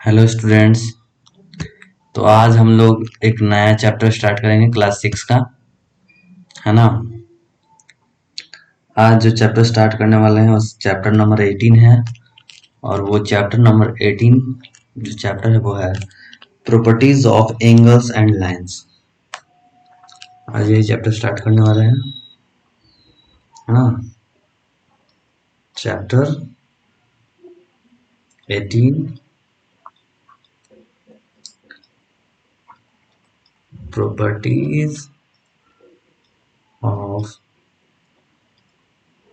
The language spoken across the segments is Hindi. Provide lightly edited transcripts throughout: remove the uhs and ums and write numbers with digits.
Hello students. तो आज हम लोग एक नया चैप्टर स्टार्ट करेंगे क्लास 6 का, है ना। आज जो चैप्टर स्टार्ट करने वाले हैं उस चैप्टर नंबर 18 है। और वो चैप्टर नंबर 18 जो चैप्टर है वो है properties of angles and lines. आज यही चैप्टर स्टार्ट करने वाले हैं, है ना। Chapter 18 properties of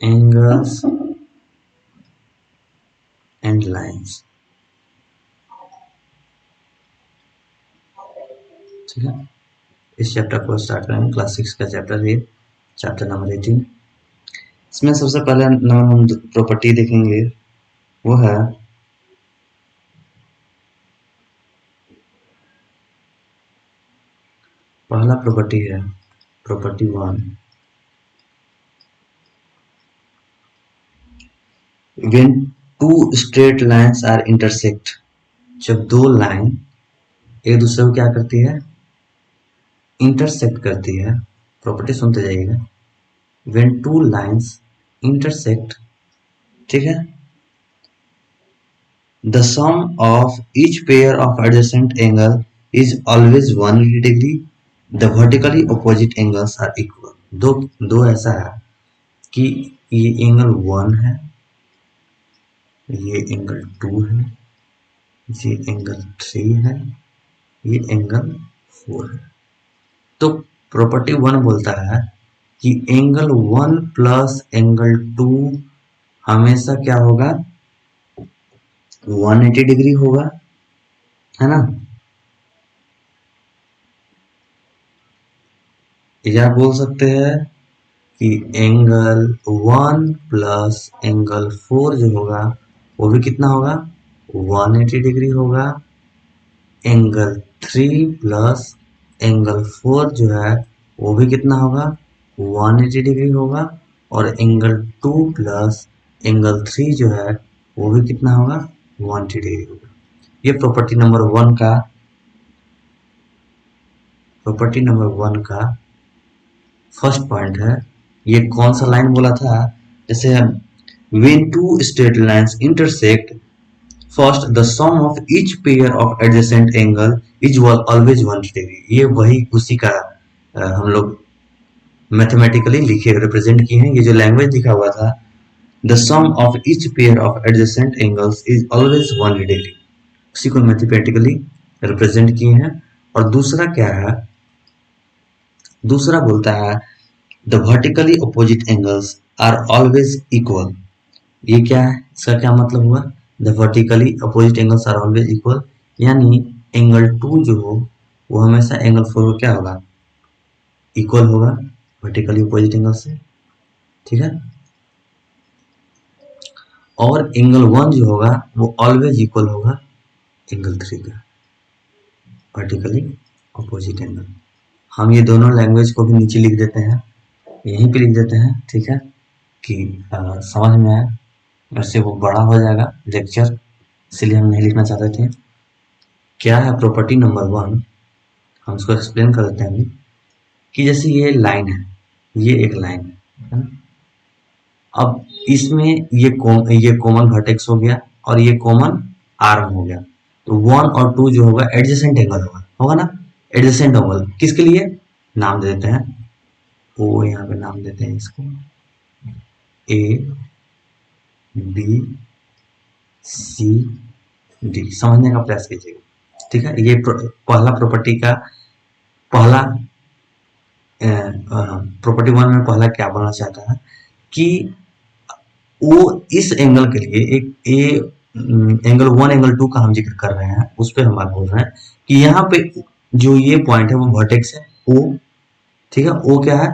angles and lines. ठीक है, इस चैप्टर को स्टार्ट करेंगे। क्लास 6 का चैप्टर है, चैप्टर नंबर 18। इसमें सबसे पहले नंबर हम प्रॉपर्टी देखेंगे, वो है पहला प्रॉपर्टी है property 1। When two straight lines are intersect, जब दो लाइन एक दूसरे को क्या करती है, इंटरसेक्ट करती है। प्रॉपर्टी सुनते जाइएगा। व्हेन टू लाइंस इंटरसेक्ट, ठीक है, the sum of each pair of adjacent angle is always 180 degree, the vertically opposite angles are equal. दो ऐसा है कि ये एंगल 1 है, ये एंगल 2 है, ये एंगल 3 है, ये एंगल 4 है। तो प्रॉपर्टी 1 बोलता है कि एंगल 1 प्लस एंगल 2 हमेशा क्या होगा, 180 डिग्री होगा, है ना। या बोल सकते हैं कि एंगल 1 प्लस एंगल 4 जो होगा वो भी कितना होगा, 180 डिग्री होगा। एंगल 3 प्लस एंगल 4 जो है वो भी कितना होगा, 180 डिग्री होगा। और एंगल 2 प्लस एंगल 3 जो है वो भी कितना होगा, 180 डिग्री होगा। ये प्रॉपर्टी नंबर 1 का फर्स्ट पॉइंट है। ये कौन सा लाइन बोला था, जैसे when two straight lines intersect, first the sum of each pair of adjacent angle is always 180 degree। ये वही उसी का हम लोग मैथमेटिकली लिखे रिप्रेजेंट किए हैं। ये जो लैंग्वेज लिखा हुआ था, the sum of each pair of adjacent angles is always 180 degree, उसी को मैथमेटिकली रिप्रेजेंट किए हैं। और दूसरा क्या है, दूसरा बोलता है the vertically opposite angles are always equal. ये क्या है, इसका क्या मतलब हुआ, the vertically opposite angles are always equal, यानी एंगल 2 जो हो वो हमेशा एंगल 4 को क्या होगा, इक्वल होगा वर्टिकली अपोजिट एंगल से। ठीक है, और एंगल 1 जो होगा वो ऑलवेज इक्वल होगा एंगल 3 का, वर्टिकली अपोजिट एंगल। हम ये दोनों लैंग्वेज को भी नीचे लिख देते हैं, यहीं पे लिख देते हैं, ठीक है, कि समझ में आए। वैसे वो बड़ा हो जाएगा लेक्चर, इसलिए हम नहीं लिखना चाहते थे। क्या है प्रॉपर्टी नंबर 1, हम इसको एक्सप्लेन कर देते हैं अभी। कि जैसे ये लाइन है, ये एक लाइन है ना। अब इसमें ये कॉमन वर्टेक्स हो गया और ये कॉमन आर्म हो गया। तो 1 और 2 जो होगा एडजेसेंट एंगल होगा ना। एडजेसेंट एंगल किसके लिए, नाम दे देते हैं, ओ यहाँ पे नाम देते हैं इसको ए बी सी डी, समझने का प्रयास कीजिएगा। ठीक है, ये पहला प्रॉपर्टी का पहला प्रॉपर्टी 1 में पहला क्या बोलना चाहता है कि वो इस एंगल के लिए एक एंगल 1 एंगल 2 का हम जिक्र कर रहे हैं, उस पर हम बात बोल रहे हैं कि यहाँ पे जो ये पॉइंट है वो वर्टेक्स है ओ। ठीक है, ओ क्या है,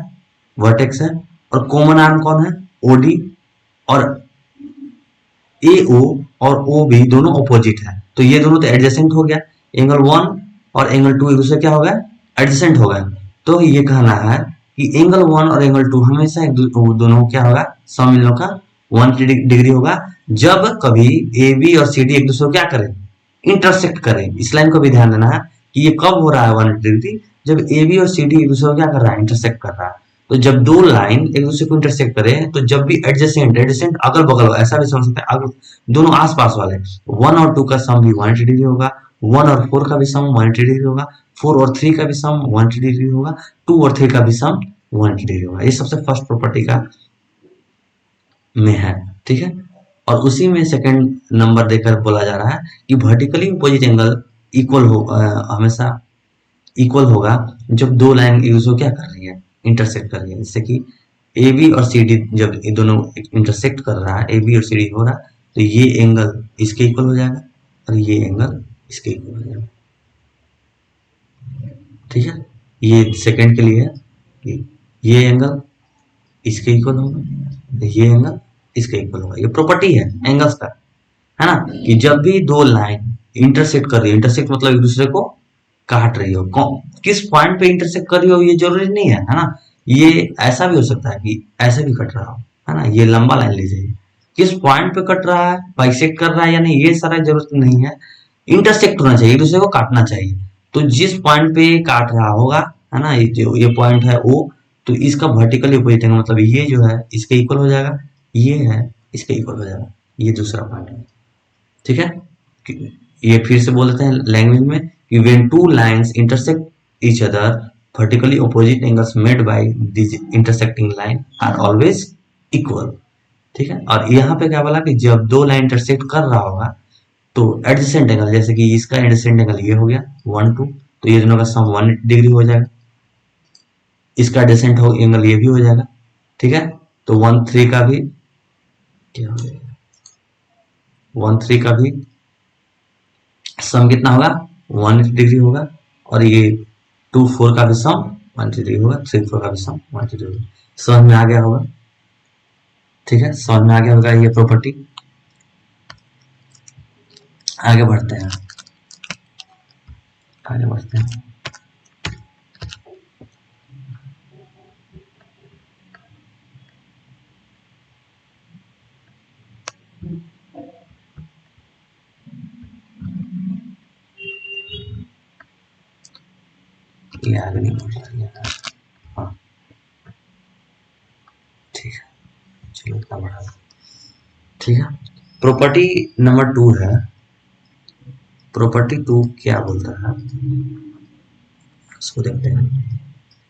वर्टेक्स है। और कॉमन आर्म कौन है, ओडी। और ए ओ और ओ बी दोनों अपोजिट है, तो ये दोनों तो एडजेसेंट हो गया। एंगल 1 और एंगल 2 एक दूसरे क्या हो गया, एडजेसेंट हो गया। तो ये कहना है कि एंगल 1 और एंगल 2 हमेशा दोनों क्या होगा, सम इन लोगों का 180 डिग्री होगा, जब कभी ए बी और सी डी एक दूसरे को क्या करें, इंटरसेक्ट करें। इस लाइन को भी ध्यान देना है कि ये कब हो रहा है 180 डिग्री, जब ए बी और सी डी एक दूसरे को क्या कर रहा है, इंटरसेक्ट कर रहा है। तो जब दो लाइन एक दूसरे को इंटरसेक्ट करें, तो जब भी एडजेसेंट एडजेसेंट अगल बगल हो, ऐसा भी समझ सकते हैं, अगल दोनों आसपास वाले, 1 और 2 का सम भी 180 डिग्री होगा, 1 और 4 का भी सम 180 डिग्री होगा, 4 और 3 का भी सम 180 डिग्री होगा, 2 और 3 का भी सम 180 डिग्री होगा। ये सबसे फर्स्ट प्रॉपर्टी का में है, ठीक है। और उसी में सेकंड नंबर देकर बोला जा रहा है कि वर्टिकली अपोजिट एंगल इक्वल हो, हमेशा इक्वल होगा जब दो लाइन एक दूसरे को क्या कर रही है, इंटरसेक्ट कर रही है। जैसे कि ए बी और सी डी जब ये दोनों इंटरसेक्ट कर रहा है, ए बी और सी डी हो रहा है, तो ये एंगल इसके इक्वल हो जाएगा और ये एंगल इसके इक्वल हो जाएगा, ठीक है। ये सेकंड के लिए है कि ये एंगल इसके इक्वल होगा, ये एंगल इसके इक्वल होगा। ये प्रॉपर्टी है एंगल्स का, है ना, कि जब भी दो लाइन इंटरसेक्ट कर रही है, इंटरसेक्ट मतलब एक दूसरे को काट रही हो, किस पॉइंट पे इंटरसेक्ट कर रही हो ये जरूरी नहीं है ना। ये ऐसा भी हो सकता है कि ऐसे भी कट रहा हो, है ना। ये लंबा लाइन लीजिए, किस पॉइंट पे कट रहा है, बाइसेक्ट कर रहा है या नहीं, ये सारा जरूरत नहीं है। इंटरसेक्ट होना चाहिए, एक दूसरे को काटना चाहिए। तो जिस पॉइंट पे काट रहा होगा, है ना, ये जो ये पॉइंट है ओ, तो इसका वर्टिकली अपोजिट एंगल मतलब ये जो है इसके इक्वल हो जाएगा, ये है इसके इक्वल हो जाएगा, ये दूसरा पॉइंट है, ठीक है। ये फिर से बोल देते हैं लैंग्वेज में कि when two lines intersect each other, vertically opposite angles made by these intersecting line are always equal, ठीक है। और यहाँ पे क्या बोला कि जब दो लाइन इंटरसेक्ट कर रहा होगा तो एडजेसेंट एंगल, जैसे कि इसका एडजेसेंट एंगल ये हो गया 1 2, तो ये दोनों का सम 180 डिग्री हो जाएगा, इसका एडजेसेंट एंगल ये भी हो जाएगा, ठीक है। तो 1 3 का भी क्या हो जाएगा, 1 3 का भी सम कितना होगा 180 डिग्री होगा, और ये 2 4 का भी सम 180 डिग्री होगा, 3 4 का भी सम 180 डिग्री। समझ में आ गया होगा, ठीक है, समझ में आ गया होगा ये प्रॉपर्टी। आगे बढ़ते हैं, आगे बढ़ते हैं। ये आगे नहीं बढ़ रहा है, हाँ ठीक है, चलो इतना बढ़ा, ठीक है। प्रॉपर्टी नंबर 2 है, प्रॉपर्टी 2 क्या बोलता है उसको देखते हैं।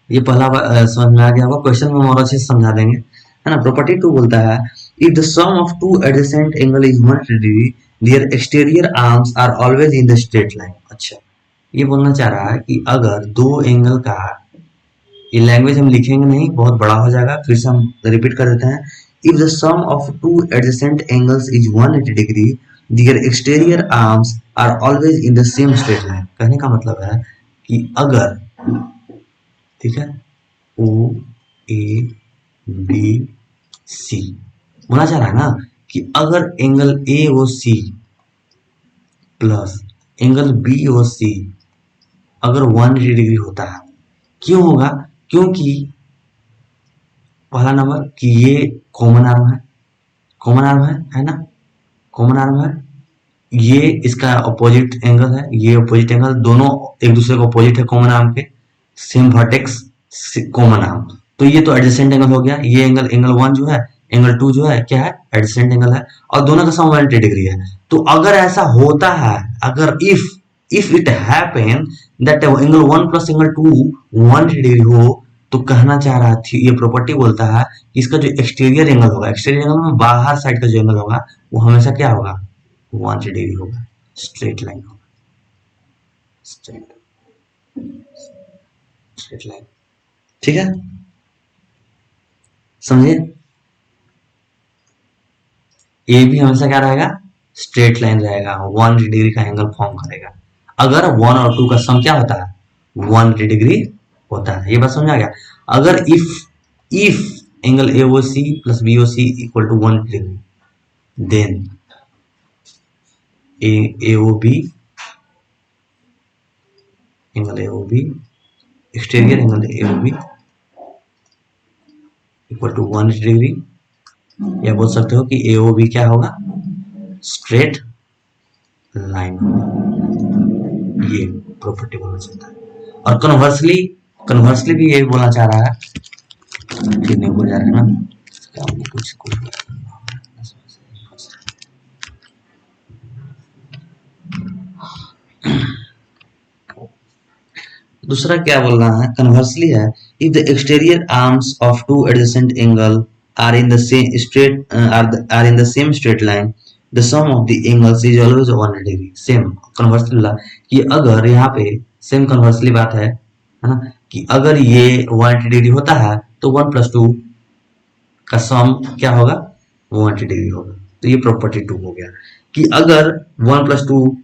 ये पहला समझ में आ गया होगा, क्वेश्चन में हम और अच्छे से समझा देंगे, है ना। प्रॉपर्टी 2 बोलता है if the sum of two adjacent angle is 180 degree their exterior arms are always in the straight line. अच्छा, ये बोलना चाह रहा है कि अगर दो एंगल का, ये लैंग्वेज हम लिखेंगे नहीं, बहुत बड़ा हो जाएगा, फिर से हम रिपीट कर देते हैं। If the sum of two adjacent angles is 180 degree their exterior arms are always in the same straight line. कहने का मतलब है कि अगर, ठीक है, ओ ए बी सी, बोलना चाह रहा है ना कि अगर angle A O C plus angle B O C अगर 180 डिग्री होता है, क्यों होगा, क्योंकि पहला नंबर कि ये कॉमन आर्म है, कॉमन आर्म है ना, कॉमन आर्म है, ये इसका अपोजिट एंगल है, ये अपोजिट एंगल, दोनों एक दूसरे को अपोजिट है कॉमन आर्म के, सेम वर्टेक्स कॉमन आर्म, तो ये तो एडजेसेंट एंगल हो गया। ये एंगल, एंगल 1 जो है, एंगल 2 जो है क्या है, एडजेसेंट एंगल है, और दोनों का सम 180 डिग्री है। तो अगर ऐसा होता है, अगर if it happen that angle 1 plus angle 2 180 degree हो, तो कहना चाह रहा थी, ये प्रॉपर्टी बोलता है कि इसका जो एक्सटीरियर एंगल होगा, एक्सटीरियर एंगल में बाहर साइड का जो एंगल होगा वो हमेशा क्या होगा, 180 डिग्री होगा, स्ट्रेट लाइन होगा, स्ट्रेट स्ट्रेट लाइन, ठीक है, समझिए। ये भी हमेशा क्या रहेगा, स्ट्रेट लाइन रहेगा, 180 डिग्री का एंगल फॉर्म करेगा अगर 1 और 2 का सम क्या होता है, 180 डिग्री होता है। ये बात समझ आ गया। अगर if angle A O C plus B O C equal to 180 degree, then A O B, angle A O B, exterior angle A O B equal to 180 degree, या बोल सकते हो कि ए ओ बी क्या होगा, स्ट्रेट लाइन होगा, ये प्रॉपर्टी बोलना चाहता है। और कन्वर्सली भी यही बोलना चाह रहा है कि नहीं हो जा रहा है ना, क्या कुछ दूसरा क्या बोल रहा है, कन्वर्सली है, if the exterior arms of two adjacent angle are in the same straight are in the same straight line the sum of the angles is always 180 degree. Same conversely कि अगर यहाँ पे सेम कन्वर्सली बात है ना, कि अगर ये 180 डिग्री होता है तो 1 + 2 का सम क्या होगा, 180 डिग्री होगा। तो ये प्रॉपर्टी 2 हो गया कि अगर 1 + 2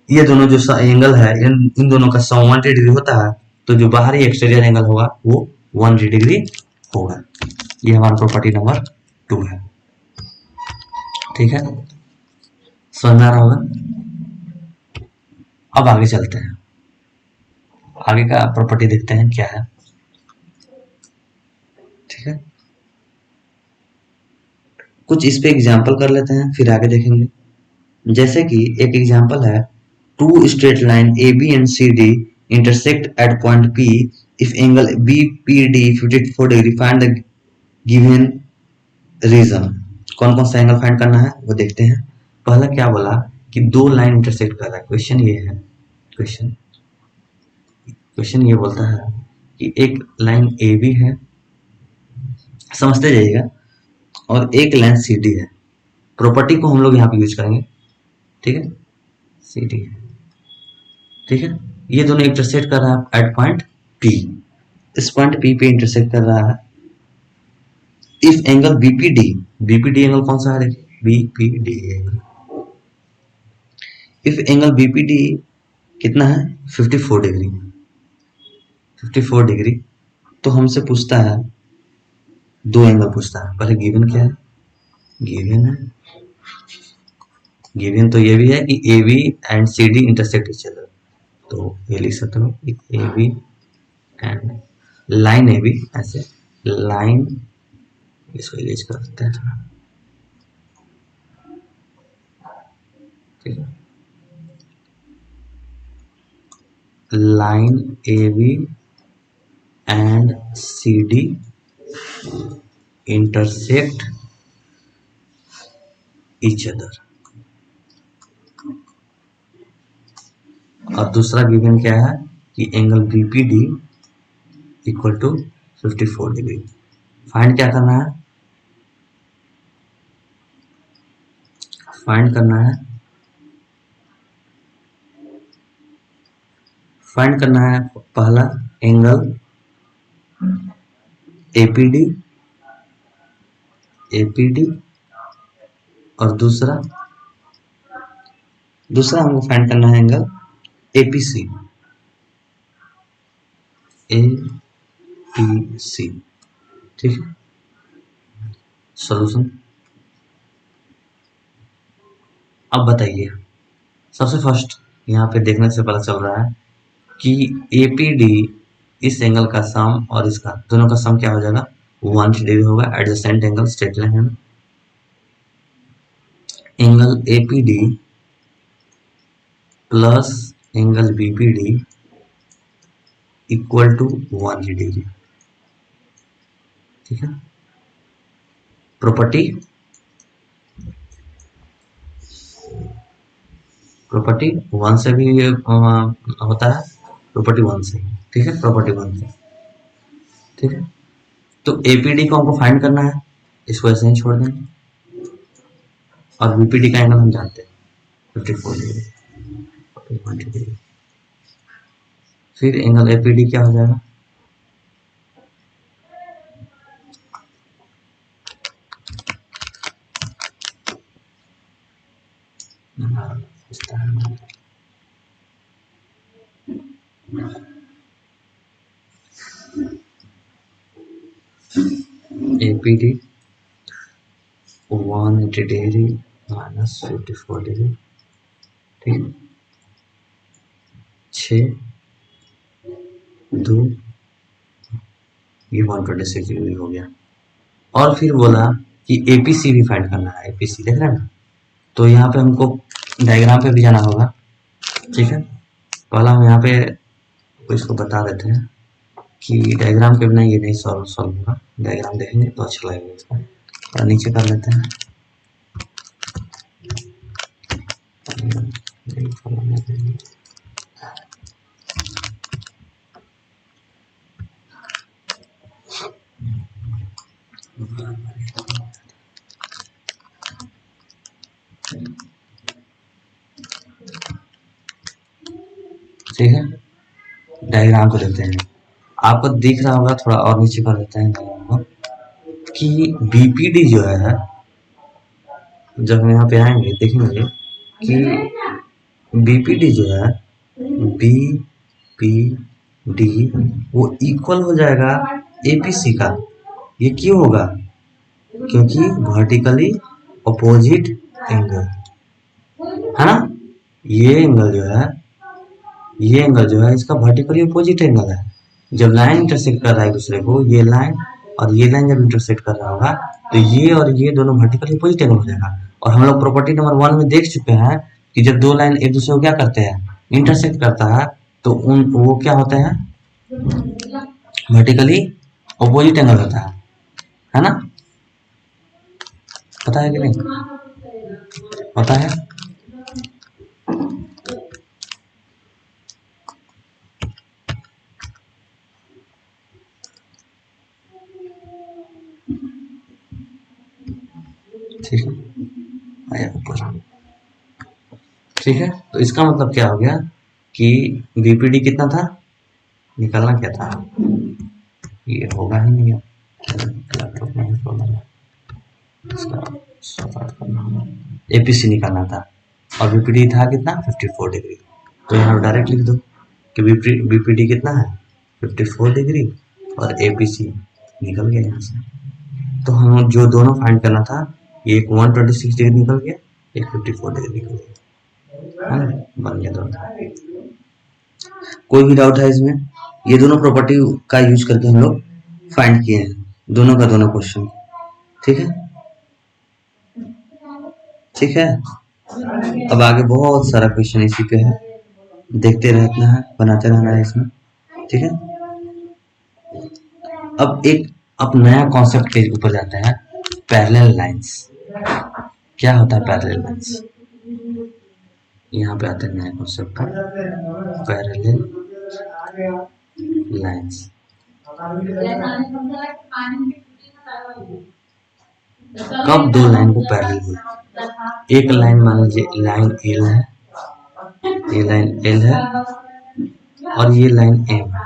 ये दोनों जो एंगल है इन दोनों का सम 180 डिग्री होता है तो जो बाहरी एक्सटीरियर एंगल होगा वो 180 डिग्री होगा। ये हमारा प्रॉपर्टी नंबर 2 है। ठीक है, समझ में आ रहा होगा। अब आगे चलते हैं, आगे का प्रॉपर्टी देखते हैं क्या है। ठीक है, कुछ इस पे एग्जाम्पल कर लेते हैं फिर आगे देखेंगे। जैसे कि एक एग्जाम्पल है, two straight line A B and C D intersect at point P if angle BPD 54 degree find the given region। कौन कौन सा एंगल फाइंड करना है वो देखते हैं। पहला क्या बोला कि दो लाइन इंटरसेक्ट कर रहा है। क्वेश्चन ये है, क्वेश्चन ये बोलता है कि एक लाइन ए बी है, समझते जाइएगा, और एक लाइन सी डी है। प्रॉपर्टी को हम लोग यहाँ पे यूज करेंगे। ठीक है, सी डी है। ठीक है, ये दोनों इंटरसेक्ट कर रहा है एट पॉइंट पी। इस पॉइंट पी पे इंटरसेक्ट कर रहा है। If angle BPD, BPD angle कौन सा है देखिए, BPD angle, if angle BPD कितना है 54 डिग्री, 54 डिग्री। तो हमसे पूछता है, दो एंगल पूछता है। पहले गिवन क्या है, गिवन है, गिवन तो ये भी है कि A B and C D intersect each other. तो ये लिख सकते हो A B and line A B, ऐसे लाइन, इसको इरेज कर सकते हैं। ठीक है, line A B and C D intersect each other. और दूसरा गिवन क्या है कि angle BPD equal to 54 degree. Find क्या करना है, फाइंड करना है, फाइंड करना है पहला एंगल एपीडी, एपीडी, और दूसरा हमको फाइंड करना है एंगल एपीसी, एपीसी। ठीक है, सॉल्यूशन। अब बताइए, सबसे फर्स्ट यहाँ पे देखने से पता चल रहा है कि एपीडी इस एंगल का सम और इसका दोनों का सम क्या हो जाएगा, 180 डिग्री होगा। एडजेसेंट एंगल स्ट्रेट लाइन है। Angle APD plus angle BPD equal to 180 degree. ठीक है, प्रॉपर्टी 1 से भी होता है, प्रॉपर्टी 1 से। ठीक है, प्रॉपर्टी 1 से। ठीक है, तो एपीडी को हमको फाइंड करना है, इसको ऐसे ही छोड़ देंगे। और बीपीडी का एंगल हम जानते हैं 54 डिग्री, 180 डिग्री। फिर एंगल एपीडी क्या हो जाएगा, एपीडी 180 डिग्री माइनस 54 डिग्री। ठीक, 6 2 ये 126 डिग्री हो गया। और फिर बोला कि एपीसी भी फाइंड करना है। एपीसी देख रहे हैं ना, तो यहाँ पे हमको डायग्राम पे भी जाना होगा, ठीक है। पहला हम यहाँ पे इसको बता देते हैं कि डायग्राम के बिना ये नहीं सॉल्व होगा। डायग्राम देखेंगे तो अच्छा लगेगा इसका। और नीचे कर लेते हैं, ठीक है। डायग्राम को देखते हैं, आपको दिख रहा होगा, थोड़ा और नीचे कर देते हैं डायग्राम को, कि बीपीडी जो है, जब हम यहाँ पे आएंगे देखेंगे कि बीपीडी जो है, बीपीडी वो इक्वल हो जाएगा एपीसी का। ये क्यों होगा? क्योंकि वर्टिकली अपोजिट एंगल है ना। ये एंगल जो है इसका वर्टिकली अपोजिट एंगल है। जब लाइन इंटरसेक्ट कर रहा है एक दूसरे को, ये लाइन और ये लाइन जब इंटरसेक्ट कर रहा होगा तो ये और ये दोनों वर्टिकली अपोजिट एंगल हो जाएगा। और हम लोग प्रॉपर्टी नंबर 1 में देख चुके हैं कि जब दो लाइन एक दूसरे को क्या करते हैं, इंटरसेक्ट करता है, तो वो क्या होते हैं, वर्टिकली अपोजिट एंगल होता है ना। पता है कि नहीं? पता है। ठीक है, आया ऊपर। ठीक है, तो इसका मतलब क्या हो गया कि बीपीडी कितना था, निकालना क्या था, ये होगा ही नहीं, लैपटॉप में एपीसी निकालना था और बीपीडी था कितना, 54 डिग्री। तो यहाँ डायरेक्ट लिख दो कि बीपीडी कितना है, 54 डिग्री, और एपीसी निकल गया यहाँ से। तो हम जो दोनों फाइंड करना था, ये एक 126 डिग्री निकल गया, एक 54 डिग्री निकल गया, बन गया दोनों। कोई भी डाउट है इसमें? ये दोनों प्रॉपर्टी का यूज करके हम लोग फाइंड किए हैं दोनों का दोनों क्वेश्चन, ठीक है। ठीक है, अब आगे बहुत सारा क्वेश्चन इसी पे है, देखते रहना है, बनाते रहना है इसमें, ठीक है। अब नया कॉन्सेप्ट के ऊपर जाते हैं, पैरेलल लाइंस। क्या होता है पैरेलल लाइंस? यहाँ पे आते हैं नया कॉन्सेप्ट का, पैरेलल लाइंस। कब दो लाइन को पैरेलल हुए? एक लाइन मान लीजिए लाइन एल है, ये लाइन एल है और ये लाइन एम है,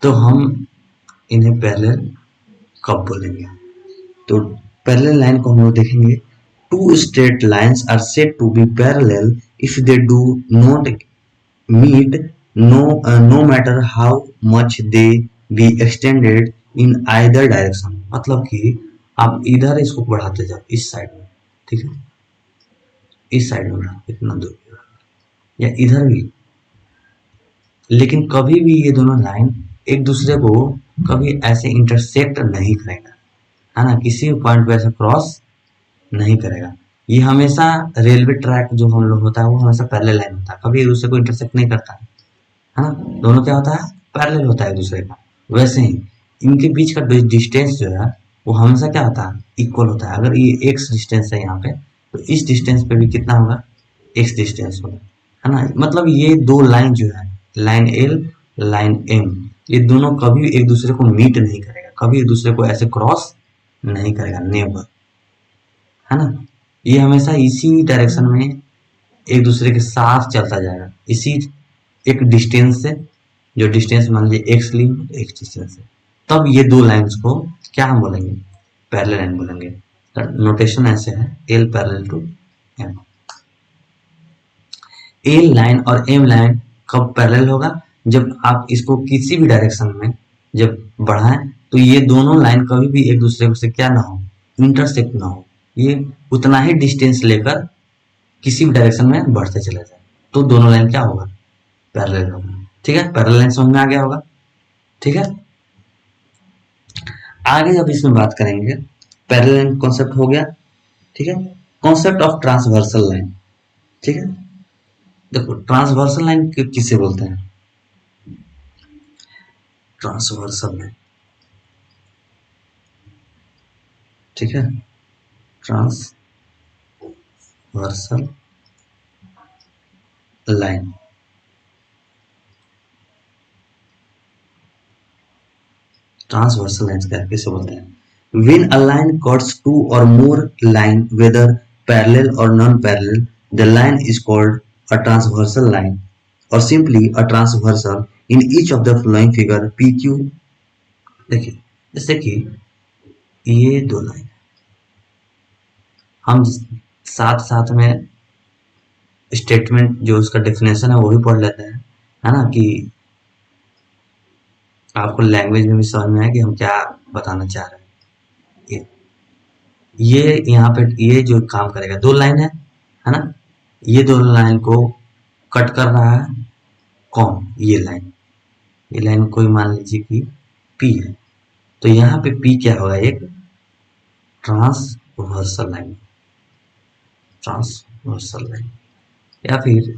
तो हम इन्हें पैरेलल कब बोलेंगे? तो पैरेलल लाइन को हम लोग देखेंगे, two straight lines are said to be parallel if they do not meet no matter how much they be extended in either direction। मतलब कि आप इधर इसको बढ़ाते जाओ इस साइड में, ठीक है, इस साइड में बढ़ाओ इतना दूर, या इधर भी, लेकिन कभी भी ये दोनों लाइन एक दूसरे को कभी ऐसे इंटरसेक्ट नहीं करेगा, है ना, किसी भी पॉइंट पे ऐसे क्रॉस नहीं करेगा। ये हमेशा रेलवे ट्रैक जो हम लोग होता है वो हमेशा पैरेलल लाइन होता है, कभी एक दूसरे को इंटरसेक्ट नहीं करता है ना, दोनों क्या होता है, पैरेलल होता है एक दूसरे का। वैसे ही इनके बीच का डिस्टेंस जो है वो हमेशा क्या होता है, इक्वल होता है। अगर ये x डिस्टेंस है यहाँ पे, तो इस डिस्टेंस पे भी कितना होगा, x डिस्टेंस होगा, है ना। मतलब ये दो लाइन जो है, लाइन L, लाइन M, ये दोनों कभी एक दूसरे को मीट नहीं करेगा, कभी एक दूसरे को ऐसे क्रॉस नहीं करेगा, नेवर, है ना। ये हमेशा इसी डायरेक्शन में एक दूसरे के साथ चलता जाएगा, इसी एक डिस्टेंस से, जो डिस्टेंस मान लीजिए x ली, x डिस्टेंस है, तब ये दो लाइंस को क्या हम बोलेंगे, पैरेलल लाइन बोलेंगे। नोटेशन ऐसे है, L parallel to M। L line और M लाइन कब पैरेलल होगा, जब आप इसको किसी भी डायरेक्शन में जब बढ़ाएं तो ये दोनों लाइन कभी भी एक दूसरे से क्या ना हो, इंटरसेक्ट ना हो, ये उतना ही डिस्टेंस लेकर किसी भी डायरेक्शन में बढ़ते चले जाए, तो दोनों लाइन क्या होगा, पैरेलल होगा, ठीक है। पैरेलल लाइन समझ में आ गया होगा, ठीक है। आगे जब इसमें बात करेंगे, पैरेलल लाइन कॉन्सेप्ट हो गया, ठीक है। कॉन्सेप्ट ऑफ ट्रांसवर्सल लाइन, ठीक है। देखो ट्रांसवर्सल लाइन किसे बोलते हैं, ट्रांसवर्सल लाइन, ठीक है, ट्रांसवर्सल लाइन, ट्रांसवर्सल लाइन किसे बोलते हैं, when a line cuts two or more line whether parallel or non-parallel, the line is called a transversal line or simply a transversal in each of the following figure PQ। देखिए जैसे कि ये दो लाइन हम साथ साथ में स्टेटमेंट जो उसका डेफिनेशन है वो भी पढ़ लेते हैं, है ना, कि आपको लैंग्वेज में भी समझ में आए कि हम क्या बताना चाह रहे हैं। ये यहाँ पे ये जो काम करेगा, दो लाइन है ना, ये दो लाइन को कट कर रहा है कौन, ये लाइन कोई मान लीजिए कि P है, तो यहाँ पे P क्या होगा, एक ट्रांसवर्सल लाइन, ट्रांसवर्सल लाइन, या फिर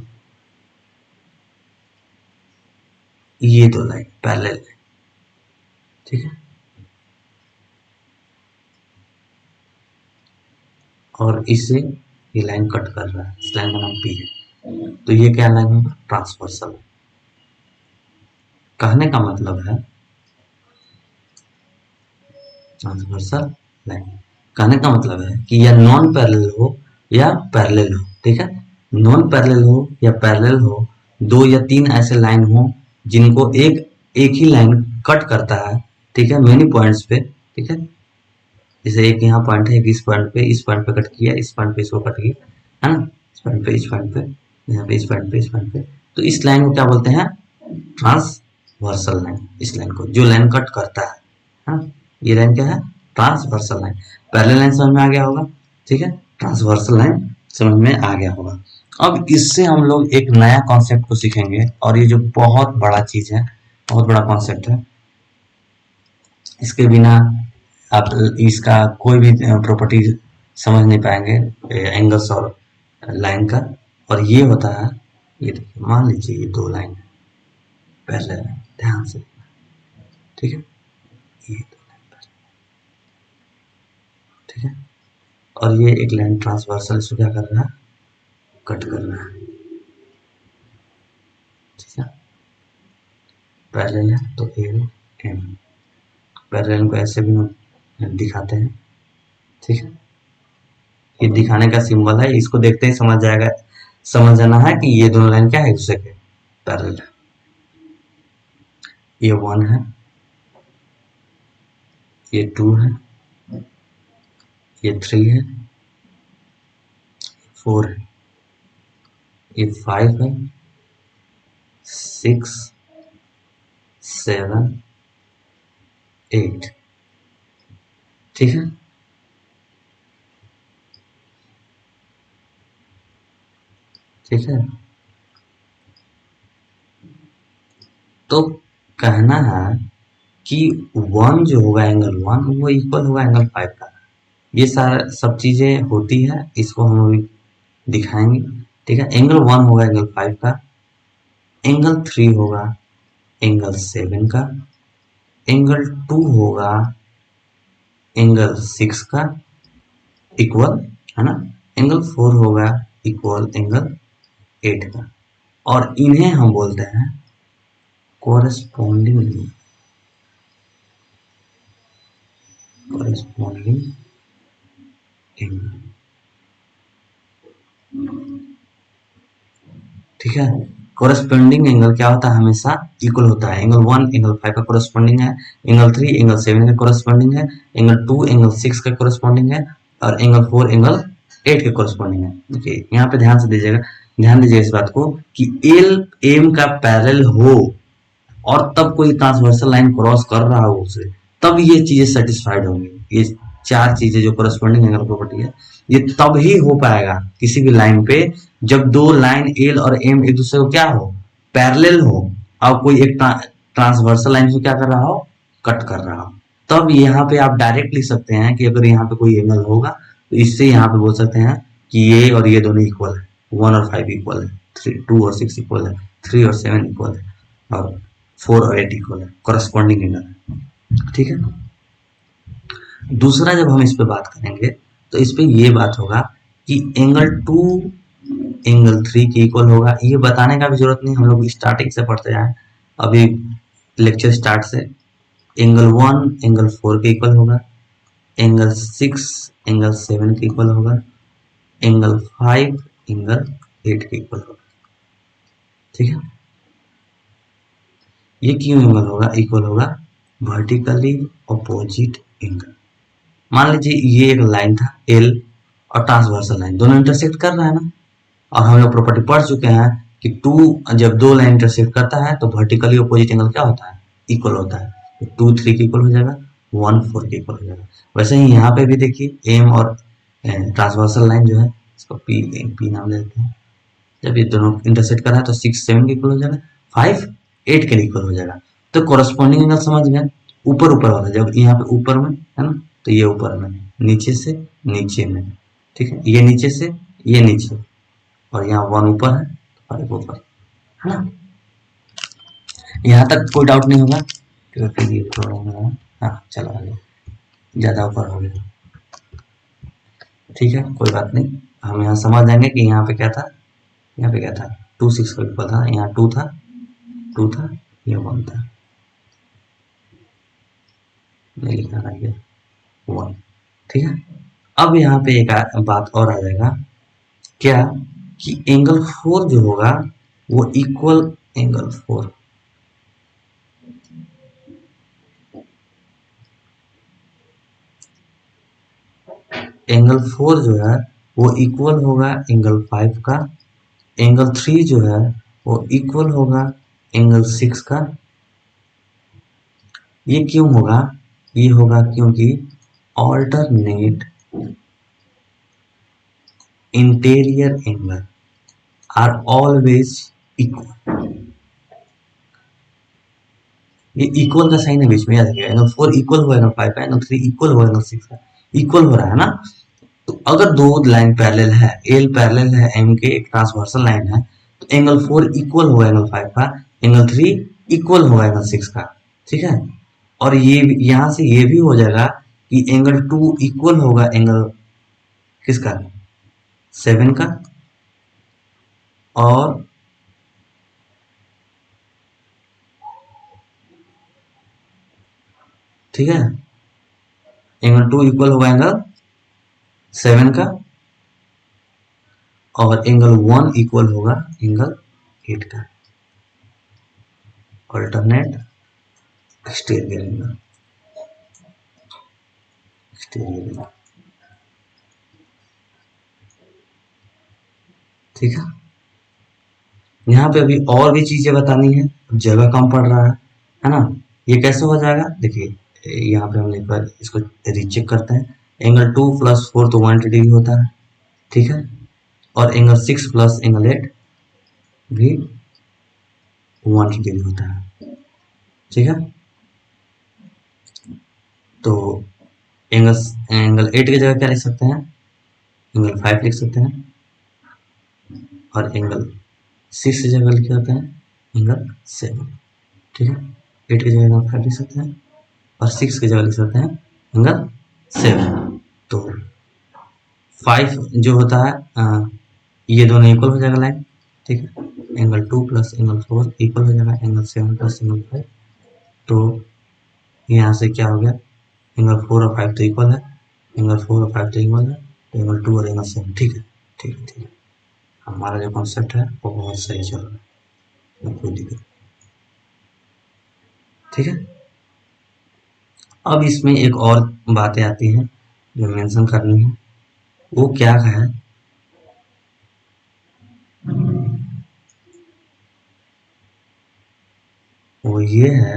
ये दो लाइन पैरेलल लाइन, ठीक है, और इससे ये लाइन कट कर रहा है, इस लाइन का नाम P है, तो ये क्या लाइन होगा, ट्रांसवर्सल। कहने का मतलब है ट्रांसवर्सल लाइन, कहने का मतलब है कि या नॉन पैरेलल हो या पैरेलल हो, ठीक है, नॉन पैरेलल हो या पैरेलल हो, दो या तीन ऐसे लाइन हो जिनको एक ही लाइन कट करता है, ठीक है, मेनी पॉइंट्स पे, ठीक है, जैसे एक यहाँ पॉइंट है, इस पॉइंट पे कट किया, इस पॉइंट पे इसको कट किया, है ना, इस पॉइंट पे, इस पॉइंट पे, यहाँ पे, इस पॉइंट पे, इस पॉइंट पे, तो इस लाइन को क्या बोलते हैं, ट्रांसवर्सल लाइन। इस लाइन को जो लाइन कट करता है, ये लाइन क्या है, ट्रांसवर्सल लाइन। पैरेलल लाइन समझ में आ गया होगा, ठीक है, ट्रांसवर्सल लाइन समझ में आ गया होगा। अब इससे हम लोग एक नया कॉन्सेप्ट को सीखेंगे, और ये जो बहुत बड़ा चीज है, बहुत बड़ा कॉन्सेप्ट है, इसके बिना आप इसका कोई भी प्रॉपर्टी समझ नहीं पाएंगे एंगल्स और लाइन का, और ये होता है, ये देखिए मान लीजिए ये दो लाइन है पैरेलल है, ध्यान से, ठीक है, ये दो लाइन पैरेलल, ठीक है, और ये एक लाइन ट्रांसवर्सल, इसको क्या कर रहा है, कट कर रहा है, ठीक है, पैरेलल है तो एल एम, पैरेलल को ऐसे भी दिखाते हैं, ठीक है, ये दिखाने का सिंबल है, इसको देखते ही समझ जाना है कि ये दोनों लाइन क्या है, एक दूसरे के पैरेलल है। ये 1 है, ये 2 है, ये 3 है, 4 है, ये 5 है, 6 7 8, ठीक है, ठीक है, तो कहना है कि 1 जो होगा एंगल 1 वो इक्वल होगा एंगल 5 का। ये सारा सब चीजें होती है, इसको हम अभी दिखाएंगे, ठीक है। एंगल 1 होगा एंगल 5 का, एंगल 3 होगा एंगल 7 का, एंगल 2 होगा एंगल 6 का इक्वल, है ना, एंगल 4 होगा इक्वल एंगल 8 का, और इन्हें हम बोलते हैं कोरेस्पोंडिंग एंगल, ठीक है। कोरेस्पोंडिंग एंगल क्या होता है, हमेशा इक्वल होता है, एंगल 1 एंगल 5 का कोरेस्पोंडिंग है, एंगल 3 एंगल 7 का कोरेस्पोंडिंग है, एंगल 2 एंगल 6 का कोरेस्पोंडिंग है, और एंगल 4 एंगल 8 के कोरेस्पोंडिंग है। देखिए यहाँ पे ध्यान दीजिएगा इस बात को कि एल एम का पैरेलल हो और तब कोई ट्रांसवर्सल लाइन क्रॉस कर रहा हो उसे, तब ये चीजें सेटिस्फाइड होंगी। ये चार चीजें जो कोरेस्पोंडिंग एंगल प्रॉपर्टी है, ये तब ही हो पाएगा किसी भी लाइन पे जब दो लाइन एल और एम एक दूसरे को क्या हो, पैरेलल हो, और कोई एक ट्रांसवर्सल लाइन से क्या कर रहा हो, कट कर रहा हो। तब यहाँ पे आप डायरेक्ट लिख सकते हैं कि अगर यहाँ पे कोई एंगल होगा तो इससे यहाँ पे बोल सकते हैं कि ये और ये दोनों इक्वल है, 1 और 5 इक्वल है, 2 और 6 इक्वल है, 3 और 7 इक्वल है, और 4 और 8 इक्वल है, करस्पॉन्डिंग एंगल है। ठीक है। दूसरा जब हम इस पे बात करेंगे तो इस पे ये बात होगा कि एंगल 2 एंगल 3 के इक्वल होगा। ये बताने का भी जरूरत नहीं, हम लोग स्टार्टिंग से पढ़ते जाए, अभी लेक्चर स्टार्ट से। एंगल 1 एंगल 4 के इक्वल होगा, एंगल 6 एंगल 7 के इक्वल होगा, एंगल 5 एंगल 8 के इक्वल होगा। ठीक है। ये क्यों एंगल होगा इक्वल होगा? Vertically opposite angle. मान लीजिए ये एक लाइन था एल और ट्रांसवर्सल लाइन दोनों इंटरसेक्ट कर रहा है ना, और हम लोग प्रॉपर्टी पढ़ चुके हैं कि जब दो लाइन इंटरसेक्ट करता है तो वर्टिकली अपोजिट एंगल क्या होता है? इक्वल होता है। तो 2 3 के इक्वल हो जाएगा, 1 4 के इक्वल हो जाएगा। वैसे ही यहाँ पे भी देखिए एम और ट्रांसवर्सल लाइन जो है इसको पी नाम देते हैं। जब ये दोनों इंटरसेक्ट कर रहा है तो 6 7 के इक्वल हो जाएगा, 5 8 के इक्वल हो जाएगा। तो कोरस्पॉन्डिंग एंगल समझ गए, ऊपर ऊपर वाला। जब यहाँ पे ऊपर में है ना, तो ये ऊपर में, नीचे से नीचे में। ठीक है। ये नीचे से ये नीचे, और यहाँ 1 ऊपर है तो 5 ऊपर है ना। यहाँ तक कोई डाउट नहीं होगा? फिर ये थोड़ा हाँ चलो आगे, ज्यादा ऊपर हो गया। ठीक है, कोई बात नहीं, हम यहाँ समझ जाएंगे कि यहाँ पे क्या था, यहाँ पे क्या था, 2 6 का इक्वल था, यहाँ 2 था, ये 1 था, नहीं लिखा था ये 1। ठीक है। अब यहाँ पे एक बात और आ जाएगा, क्या कि एंगल 4 जो होगा वो इक्वल एंगल 4, एंगल 4 जो है वो इक्वल होगा एंगल 5 का, एंगल 3 जो है वो इक्वल होगा एंगल 6 का। ये क्यों होगा? ये होगा क्योंकि alternate interior angle are always equal. ये इक्वल का साइन है बीच में, याद रखिएगा। एंगल 4 इक्वल हुआ एंगल 5 का, एंगल 3 इक्वल हुआ एंगल 6 का, इक्वल हो रहा है ना। तो अगर दो लाइन पैरेलल है, एल पैरेलल है एम के, एक ट्रांसवर्सल लाइन है, तो एंगल 4 इक्वल होगा एंगल 5 का, एंगल 3 इक्वल होगा एंगल 6 का। ठीक है। और ये यहां से ये भी हो जाएगा कि एंगल 2 इक्वल होगा एंगल किसका? 7 का, और ठीक है, एंगल 2 इक्वल होगा एंगल 7 का, और एंगल 1 इक्वल होगा एंगल 8 का। Alternate exterior angle, exterior angle. ठीक है। यहाँ पे अभी और भी चीजें बतानी है, जगह कम पड़ रहा है ना। ये कैसे हो जाएगा? देखिए यहाँ पे हम एक बार इसको रीचेक करते हैं। एंगल 2 + 4 तो 180 डिग्री होता है। ठीक है। और एंगल 6 + एंगल 8 भी 180 डिग्री होता है। ठीक है। तो एंगल 8 की जगह क्या लिख सकते हैं? एंगल 5 लिख सकते हैं, और एंगल 6 की जगह लिख सकते हैं एंगल 7। ठीक है। 8 की जगह एंगल 5 लिख सकते हैं, और 6 की जगह लिख सकते हैं एंगल 7। तो 5 जो होता है ये दोनों इक्वल हो जाएगा लाइन। ठीक है। एंगल 2 + एंगल 4 इक्वल हो जाएगा एंगल 7 + एंगल 5। तो यहाँ से क्या हो गया? एंगल 4 और 5 तो इक्वल है, एंगल 4 और 5 तो इक्वल है, तो एंगल 2 और एंगल 7। ठीक है, ठीक है, ठीक है। हमारा जो कॉन्सेप्ट है वो बहुत सही चल रहा है, कोई दिक्कत। ठीक है। अब इसमें एक और बातें आती हैं जो मेंशन करनी है। वो क्या है? वो ये है,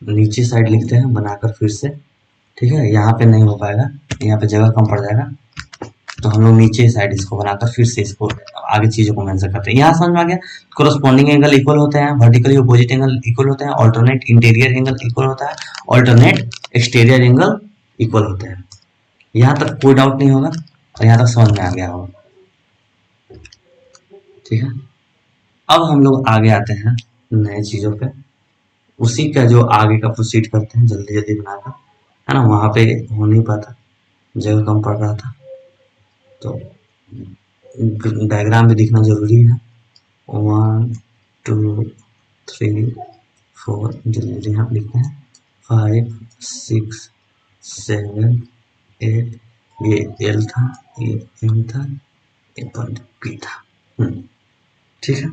नीचे साइड लिखते हैं बनाकर फिर से। ठीक है। यहाँ पे नहीं हो पाएगा, यहाँ पे जगह कम पड़ जाएगा, तो हम लोग नीचे साइड इसको बनाकर फिर से इसको आगे चीजों को मेंशन करते हैं। यहाँ समझ में आ गया? कोरस्पॉन्डिंग एंगल इक्वल होते हैं, वर्टिकली अपोजिट एंगल इक्वल होते हैं, ऑल्टरनेट इंटीरियर एंगल इक्वल होता है, ऑल्टरनेट एक्सटीरियर एंगल इक्वल होते हैं। यहाँ तक कोई डाउट नहीं होगा? और यहाँ तक समझ में आ गया होगा। ठीक है, अब हम लोग आगे आते हैं नए चीजों पे। उसी का जो आगे का प्रोसीड करते हैं जल्दी जल्दी बनाकर, है ना। वहां पे हो नहीं पाता, जगह कम पड़ रहा था, तो डायग्राम भी दिखना जरूरी है। 1 2 3 4, जल्दी जल्दी यहाँ लिखते हैं। 5 6 7 8, ये एल था, ये एम था, ये पॉइंट पी था। ठीक है,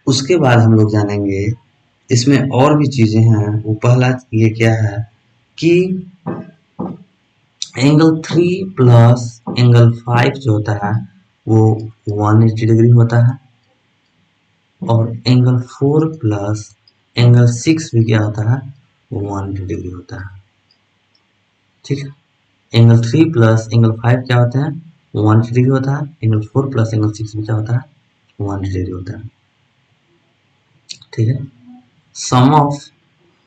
उसके बाद हम लोग जानेंगे इसमें और भी चीजें हैं। वो पहला ये क्या है कि एंगल 3 प्लस एंगल 5 जो होता है वो 180 डिग्री होता है, और एंगल 4 प्लस एंगल 6 भी क्या होता है, वो 180 डिग्री होता है। ठीक है, एंगल 3 प्लस एंगल 5 क्या होते हैं, 180 डिग्री होता है। एंगल 4 प्लस एंगल 6 भी क्या होता है, 180 डिग्री होता है। ठीक है, सम ऑफ,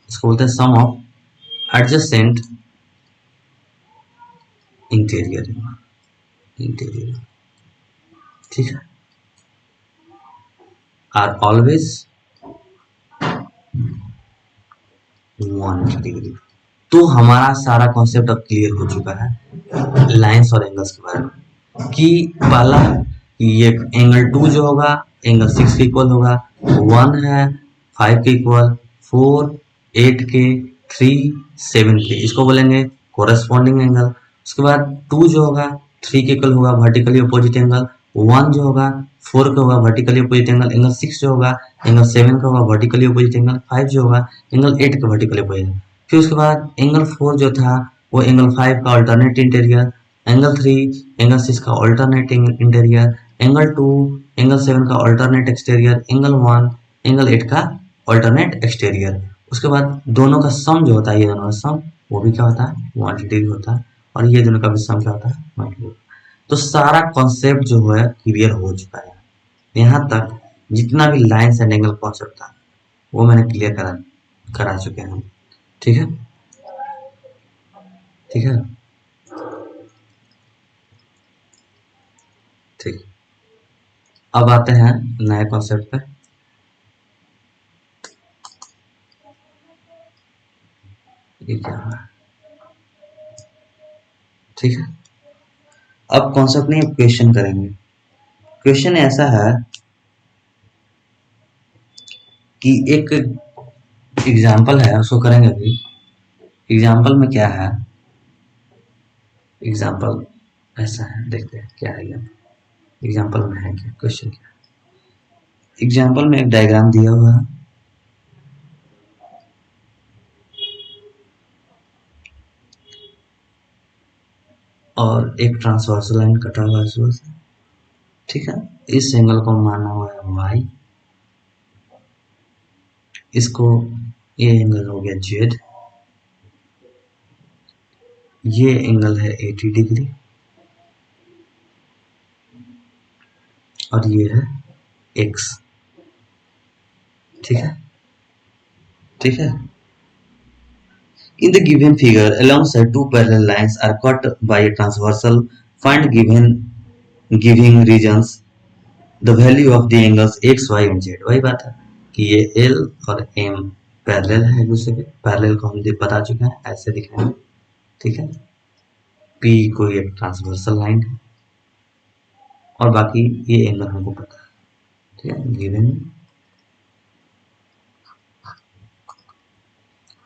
इसको बोलते हैं सम ऑफ एडजेसेंट इंटीरियर, इंटीरियर। ठीक है, आर ऑलवेज 180 डिग्री। तो हमारा सारा कॉन्सेप्ट अब क्लियर हो चुका है लाइंस और एंगल्स के बारे में। कि पहला ये एंगल 2 जो होगा एंगल 6 के इक्वल होगा, 1 है 5 के इक्वल, 4 8 के, 3 7 के, इसको बोलेंगे कोरेस्पॉन्डिंग एंगल। उसके बाद 2 जो होगा 3 के इक्वल होगा, वर्टिकली अपोजिट एंगल। 1 जो होगा 4 का होगा, वर्टिकली अपोजिट एंगल। एंगल 6 जो होगा एंगल 7 का होगा, वर्टिकली अपोजिट एंगल। 5 जो होगा एंगल 8 का वर्टिकली अपोजिट। फिर उसके बाद एंगल 4 जो था वो एंगल 5 का अल्टरनेट इंटीरियर। एंगल 3 एंगल 6 का अल्टरनेट इंटीरियर। एंगल 2 एंगल 7 का अल्टरनेट एक्सटीरियर। एंगल 1 एंगल 8 का अल्टरनेट एक्सटीरियर। उसके बाद दोनों का सम जो होता है, ये दोनों का सम वो भी क्या होता है, 180 डिग्री होता है। और ये दोनों का भी सम क्या होता है, 180 डिग्री। तो सारा कॉन्सेप्ट जो है क्लियर हो चुका है। यहाँ तक जितना भी लाइन्स एंड एंगल कॉन्सेप्ट था वो मैंने क्लियर करा चुके हैं। ठीक है, ठीक है, ठीक। अब आते हैं नए कॉन्सेप्ट पे। ये क्या है, ठीक है। अब कॉन्सेप्ट नहीं, क्वेश्चन करेंगे। क्वेश्चन ऐसा है कि एक एग्जाम्पल है, उसको करेंगे अभी। एग्जाम्पल में क्या है, एग्जाम्पल ऐसा है, देखते हैं क्या है। एग्जाम्पल में है क्या, क्वेश्चन क्या है। एग्जाम्पल में एक डायग्राम दिया हुआ है, और एक ट्रांसवर्सल लाइन कटा हुआ है इसमें से। ठीक है, इस एंगल को माना हुआ है वाई, इसको, ये एंगल हो गया जेड, ये एंगल है 80 डिग्री, और ये है एक्स। ठीक है, ठीक है। In the given figure, alongside two parallel lines are cut by a transversal. Find giving regions the value of the angles x, y and z। वही बात है कि ये L और M पैरेलल है एक दूसरे के। पैरेलल को हम बता चुके हैं, ऐसे दिखाएंगे। ठीक है, P कोई एक ट्रांसवर्सल लाइन है, और बाकी ये एंगल हमको पता है। ठीक है, given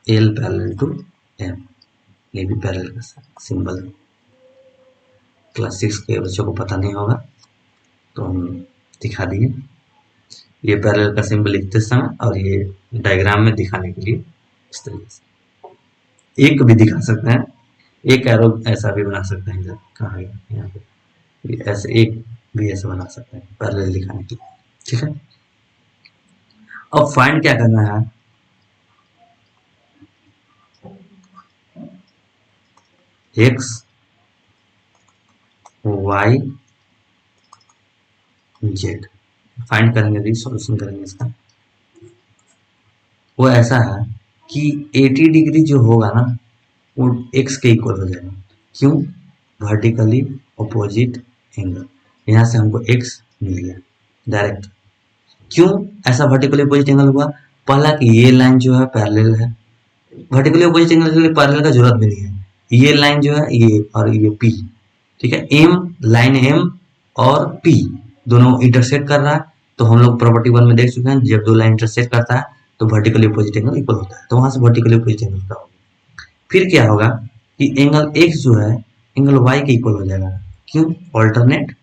L parallel to M, ये भी पैरेलल का सिंबल है। क्लास 6 के बच्चों को पता नहीं होगा तो हम दिखा दिए। ये पैरेलल का सिंबल लिखते समय और ये डायग्राम में दिखाने के लिए इस तरीके से एक भी दिखा सकते हैं, एक एरो ऐसा भी बना सकते हैं। इधर कहाँ गया, यहाँ पे ऐसे एक भी ऐसे बना सकते हैं पैरेलल दिखाने के लिए। ठीक है, अब फाइंड क्या करना है, एक्स वाई जेड फाइंड करेंगे, भी सॉल्यूशन करेंगे इसका। वो ऐसा है कि 80 डिग्री जो होगा ना वो x के इक्वल हो जाएगा। क्यों, वर्टिकली अपोजिट एंगल, यहाँ से हमको x मिल गया डायरेक्ट। क्यों ऐसा वर्टिकली अपोजिट एंगल हुआ? पहला कि ये लाइन जो है पैरेलल है, वर्टिकली अपोजिट एंगल के लिए पैरेलल का जरूरत भी नहीं है। ये लाइन जो है ये और ये P, ठीक है, एम लाइन एम और P दोनों इंटरसेक्ट कर रहा है, तो हम लोग प्रॉपर्टी 1 में देख चुके हैं जब दो लाइन इंटरसेक्ट करता है तो वर्टिकली अपोजिट एंगल इक्वल होता है, तो वहां से वर्टिकली अपोजिट एंगल का होगा। फिर क्या होगा कि एंगल x जो है एंगल y के इक्वल हो जाएगा। क्यों? Alternate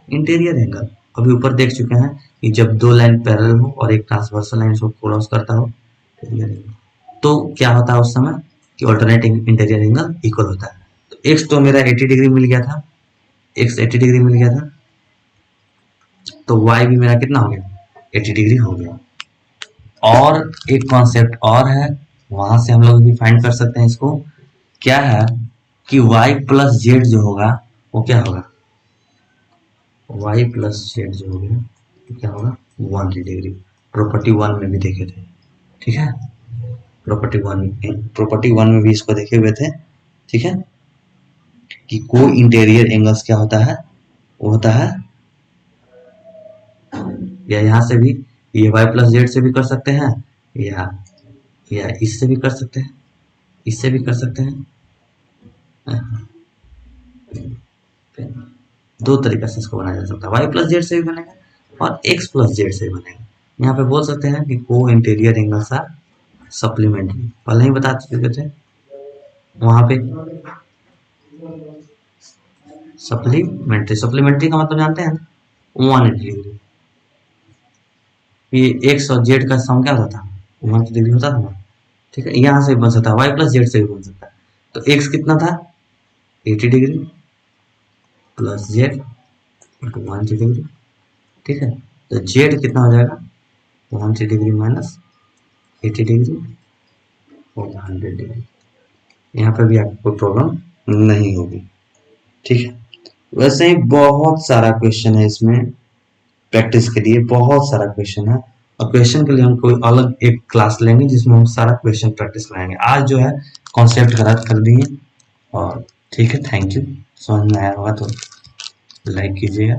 interior angle. अभी ऊपर देख चुके हैं कि जब दो लाइन पैरेलल हो और एक ट्रांसवर्सल लाइन उसको क्रॉस करता हो तो क्या होता है उस समय कि ऑल्टरनेट इंटीरियर एंगल इक्वल होता है। तो x तो मेरा 80 डिग्री मिल गया था, x 80 डिग्री मिल गया था, तो y भी मेरा कितना हो गया? 80 डिग्री हो गया। और एक कॉन्सेप्ट और है, वहां से हम लोग भी फाइंड कर सकते हैं इसको। क्या है कि y प्लस जेड जो होगा वो क्या होगा? y प्लस जेड जो होगा तो क्या होगा? 180 डिग्री। प्रॉपर्टी 1 में भी देखे थे, ठीक है, प्रॉपर्टी वन में भी इसको देखे हुए थे, ठीक है, कि को इंटीरियर एंगल्स क्या होता है? वो होता है, या यहाँ से भी ये y प्लस जेड से भी कर सकते हैं, या इससे भी कर सकते हैं, इससे भी कर सकते हैं। दो तरीके से इसको बनाया जा सकता है, y प्लस जेड से भी बनेगा और x प्लस जेड से भी बनेगा। यहाँ पे बोल सकते हैं कि को इंटीरियर एंगल्स आर सप्लीमेंट्री, पहले ही बता चुके थे वहां पे। सप्लीमेंट्री, सप्लीमेंट्री का मतलब जानते हैं 180 डिग्री। ये x और z का सम क्या होता था? 180 डिग्री होता था ना, ठीक है, यहाँ से भी बन सकता है, y प्लस जेड से भी बन सकता है। तो x कितना था? 80 डिग्री प्लस जेड 180 डिग्री, ठीक है, तो z कितना हो जाएगा? 180 डिग्री माइनस 80 डिग्री और 100 डिग्री। यहाँ पे भी आपको कोई प्रॉब्लम नहीं होगी, ठीक है। वैसे ही बहुत सारा क्वेश्चन है इसमें, प्रैक्टिस के लिए बहुत सारा क्वेश्चन है, और क्वेश्चन के लिए हम कोई अलग एक क्लास लेंगे जिसमें हम सारा क्वेश्चन प्रैक्टिस कराएंगे। आज जो है कॉन्सेप्ट कर दिए, और ठीक है, थैंक यू। समझ में आया होगा तो लाइक कीजिएगा।